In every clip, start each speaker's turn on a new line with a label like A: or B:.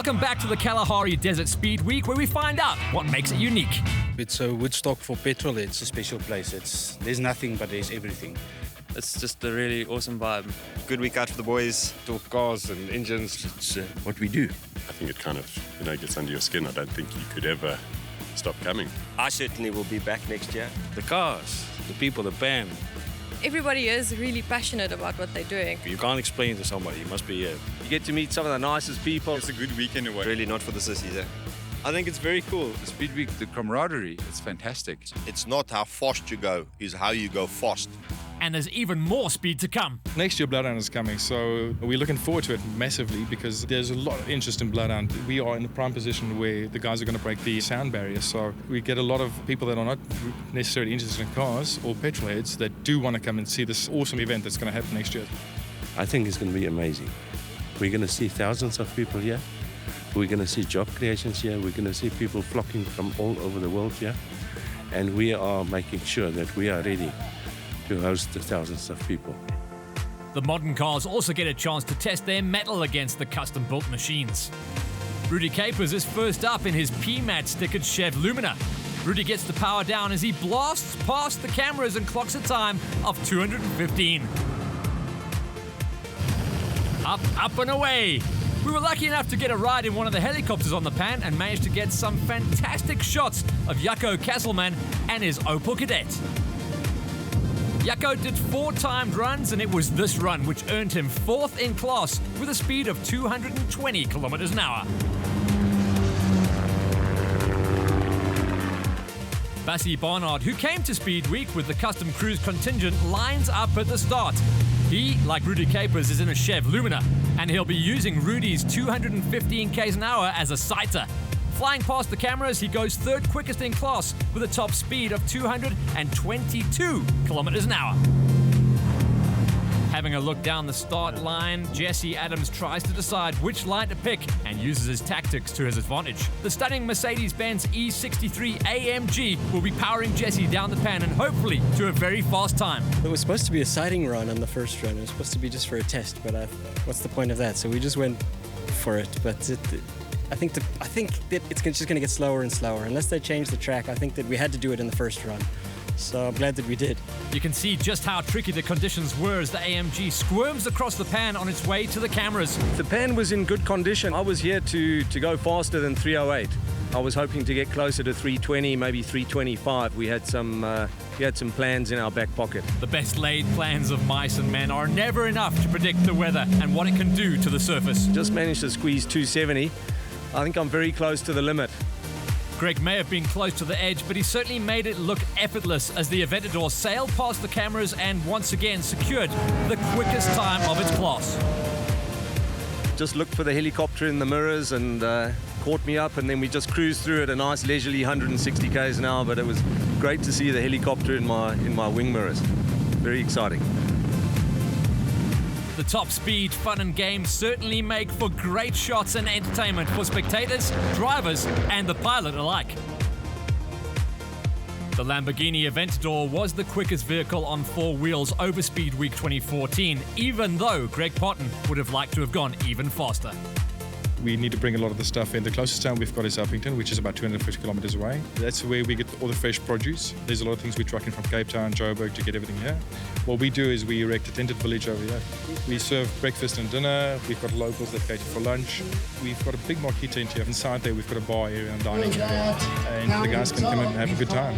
A: Welcome back to the Kalahari Desert Speed Week, where we find out what makes it unique.
B: It's a Woodstock for petrol. It's a special place. There's nothing, but there's everything.
C: It's just a really awesome vibe.
D: Good week out for the boys.
E: Talk cars and engines. It's what we do.
F: I think it kind of, gets under your skin. I don't think you could ever stop coming.
D: I certainly will be back next year.
B: The cars, the people, the band.
G: Everybody is really passionate about what they're doing.
B: You can't explain to somebody. You must be here.
D: You get to meet some of the nicest people.
F: It's a good weekend away.
D: Really not for the sissies, eh?
C: I think it's very cool.
E: The SpeedWeek, the camaraderie, it's fantastic.
H: It's not how fast you go, it's how you go fast.
A: And there's even more speed to come.
I: Next year, Bloodhound is coming, so we're looking forward to it massively because there's a lot of interest in Bloodhound. We are in the prime position where the guys are going to break the sound barrier, so we get a lot of people that are not necessarily interested in cars or petrol heads that do want to come and see this awesome event that's going to happen next year.
J: I think it's going to be amazing. We're going to see thousands of people here. We're going to see job creations here. We're going to see people flocking from all over the world here. And we are making sure that we are ready to host the thousands of people.
A: The modern cars also get a chance to test their mettle against the custom-built machines. Rudy Capers is first up in his PMAT stickered Chev Lumina. Rudy gets the power down as he blasts past the cameras and clocks a time of 215. Up and away. We were lucky enough to get a ride in one of the helicopters on the pan and managed to get some fantastic shots of Jaco Kasselman and his Opel Kadett. Jaco did 4 timed runs, and it was this run which earned him 4th in class with a speed of 220 kilometers an hour. Bassie Barnard, who came to Speed Week with the custom cruise contingent, lines up at the start. He, like Rudy Capers, is in a Chev Lumina, and he'll be using Rudy's 215 k's an hour as a sighter. Flying past the cameras, he goes 3rd quickest in class with a top speed of 222 kilometers an hour. Having a look down the start line, Jesse Adams tries to decide which line to pick and uses his tactics to his advantage. The stunning Mercedes-Benz E63 AMG will be powering Jesse down the pan and hopefully to a very fast time.
K: It was supposed to be a sighting run on the first run. It was supposed to be just for a test, but what's the point of that? So we just went for it. But I think that it's just going to get slower and slower. Unless they change the track, I think that we had to do it in the first run. So I'm glad that we did.
A: You can see just how tricky the conditions were as the AMG squirms across the pan on its way to the cameras.
D: The pan was in good condition. I was here to go faster than 308. I was hoping to get closer to 320, maybe 325. We had some plans in our back pocket.
A: The best laid plans of mice and men are never enough to predict the weather and what it can do to the surface.
D: Just managed to squeeze 270. I think I'm very close to the limit.
A: Greg may have been close to the edge, but he certainly made it look effortless as the Aventador sailed past the cameras and once again secured the quickest time of its class.
D: Just looked for the helicopter in the mirrors and caught me up, and then we just cruised through at a nice leisurely 160 k's an hour, but it was great to see the helicopter in my wing mirrors. Very exciting.
A: The top speed, fun and games certainly make for great shots and entertainment for spectators, drivers and the pilot alike. The Lamborghini Aventador was the quickest vehicle on 4 wheels over Speed Week 2014, even though Greg Potton would have liked to have gone even faster.
I: We need to bring a lot of the stuff in. The closest town we've got is Uppington, which is about 250 kilometers away. That's where we get all the fresh produce. There's a lot of things we truck in from Cape Town, Joburg to get everything here. What we do is we erect a tented village over here. We serve breakfast and dinner. We've got locals that cater for lunch. We've got a big marquee tent here. Inside there, we've got a bar area and dining area. And the guys can come and have a good time.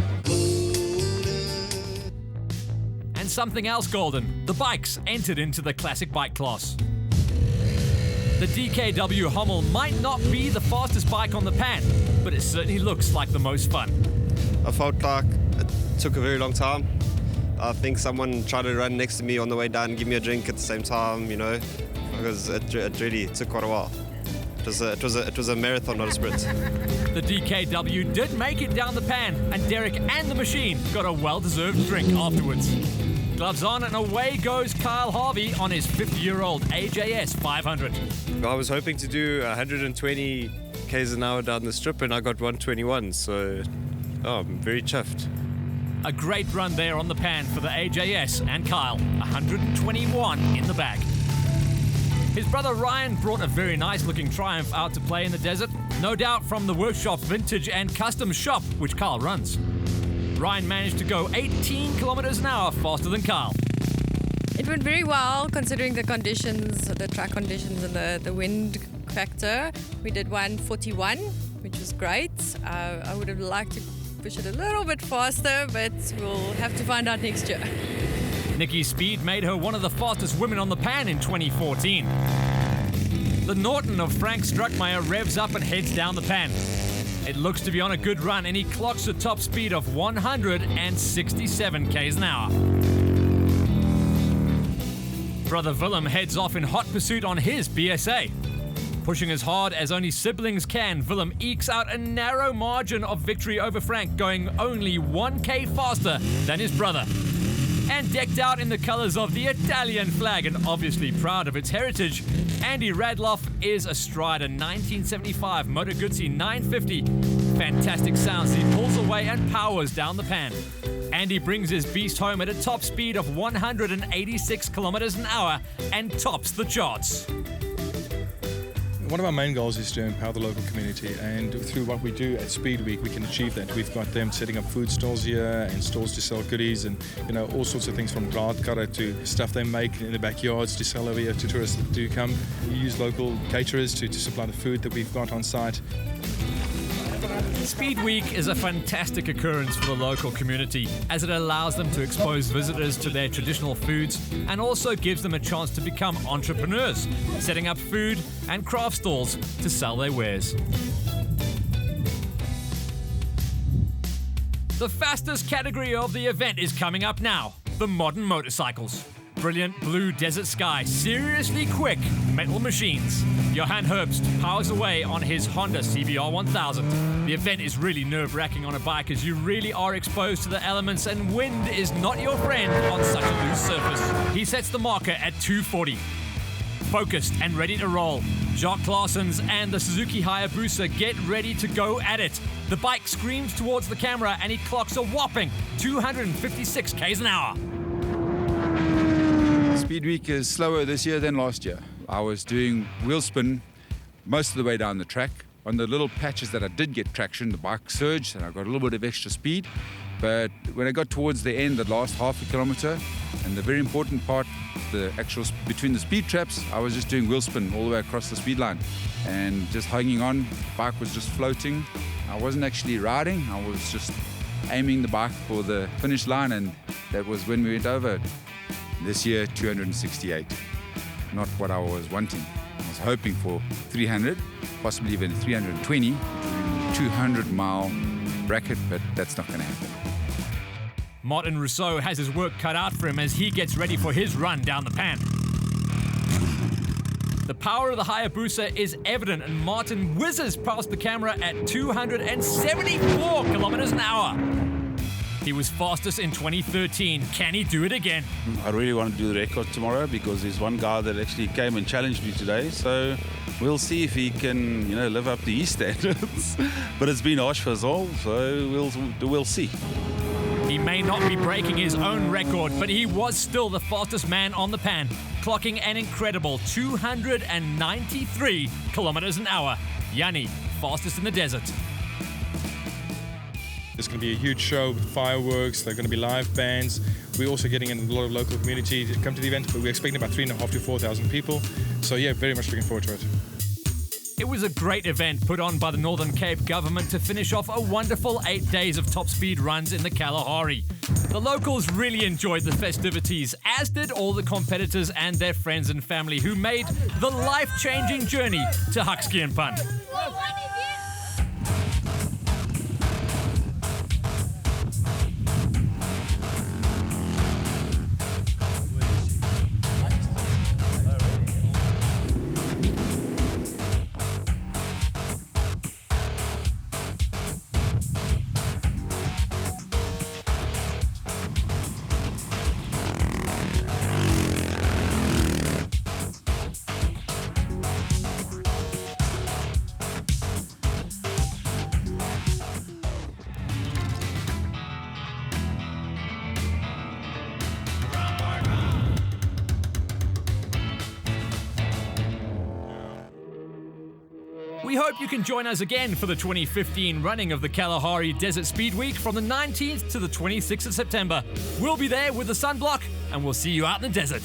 A: And something else golden, the bikes entered into the classic bike class. The DKW Hummel might not be the fastest bike on the pan, but it certainly looks like the most fun.
D: I felt like it took a very long time. I think someone tried to run next to me on the way down and give me a drink at the same time, because it really took quite a while. It was a marathon, not a sprint.
A: The DKW did make it down the pan, and Derek and the machine got a well-deserved drink afterwards. Gloves on and away goes Kyle Harvey on his 50-year-old AJS 500.
C: I was hoping to do 120 k's an hour down the strip and I got 121, so I'm very chuffed.
A: A great run there on the pan for the AJS and Kyle, 121 in the bag. His brother Ryan brought a very nice looking Triumph out to play in the desert, no doubt from the workshop vintage and custom shop which Carl runs. Ryan managed to go 18 kilometers an hour faster than Carl.
G: It went very well considering the conditions, the track conditions and the wind factor. We did 1:41, which was great. I would have liked to push it a little bit faster, but we'll have to find out next year.
A: Nikki's speed made her one of the fastest women on the pan in 2014. The Norton of Frank Struckmeyer revs up and heads down the pan. It looks to be on a good run, and he clocks a top speed of 167 k's an hour. Brother Willem heads off in hot pursuit on his BSA. Pushing as hard as only siblings can, Willem ekes out a narrow margin of victory over Frank, going only 1k faster than his brother. And decked out in the colors of the Italian flag and obviously proud of its heritage, Andy Radloff is astride a 1975 Moto Guzzi 950. Fantastic sounds as he pulls away and powers down the pan. Andy brings his beast home at a top speed of 186 kilometers an hour and tops the charts.
I: One of our main goals is to empower the local community, and through what we do at SpeedWeek, we can achieve that. We've got them setting up food stalls here and stalls to sell goodies and all sorts of things, from graadkarre to stuff they make in the backyards to sell over here to tourists that do come. We use local caterers to supply the food that we've got on site.
A: SpeedWeek is a fantastic occurrence for the local community, as it allows them to expose visitors to their traditional foods and also gives them a chance to become entrepreneurs, setting up food and craft stalls to sell their wares. The fastest category of the event is coming up now, the modern motorcycles. Brilliant blue desert sky, seriously quick metal machines. Johan Herbst powers away on his Honda CBR 1000. The event is really nerve-wracking on a bike, as you really are exposed to the elements and wind is not your friend on such a loose surface. He sets the marker at 240. Focused and ready to roll, Jacques Claessens and the Suzuki Hayabusa get ready to go at it. The bike screams towards the camera and he clocks a whopping 256 k's an hour.
E: SpeedWeek is slower this year than last year. I was doing wheel spin most of the way down the track. On the little patches that I did get traction, the bike surged and I got a little bit of extra speed. But when I got towards the end, the last half a kilometer, and the very important part, the actual between the speed traps, I was just doing wheel spin all the way across the speed line and just hanging on. The bike was just floating. I wasn't actually riding, I was just aiming the bike for the finish line, and that was when we went over it. This year, 268. Not what I was wanting. I was hoping for 300, possibly even 320, 200-mile bracket, but that's not going to happen.
A: Martin Rousseau has his work cut out for him as he gets ready for his run down the pan. The power of the Hayabusa is evident, and Martin whizzes past the camera at 274 kilometers an hour. He was fastest in 2013. Can he do it again?
L: I really want to do the record tomorrow because there's one guy that actually came and challenged me today. So we'll see if he can, live up to his standards. But it's been harsh for us all, so we'll see.
A: He may not be breaking his own record, but he was still the fastest man on the pan, clocking an incredible 293 kilometers an hour. Yanni, fastest in the desert.
I: There's going to be a huge show with fireworks. There are going to be live bands. We're also getting in a lot of local community to come to the event, but we're expecting about 3,500 to 4,000 people. So yeah, very much looking forward to it.
A: It was a great event put on by the Northern Cape government to finish off a wonderful 8 days of top speed runs in the Kalahari. The locals really enjoyed the festivities, as did all the competitors and their friends and family who made the life-changing journey to Huxkey and Punt. We hope you can join us again for the 2015 running of the Kalahari Desert Speed Week from the 19th to the 26th of September. We'll be there with the sunblock, and we'll see you out in the desert.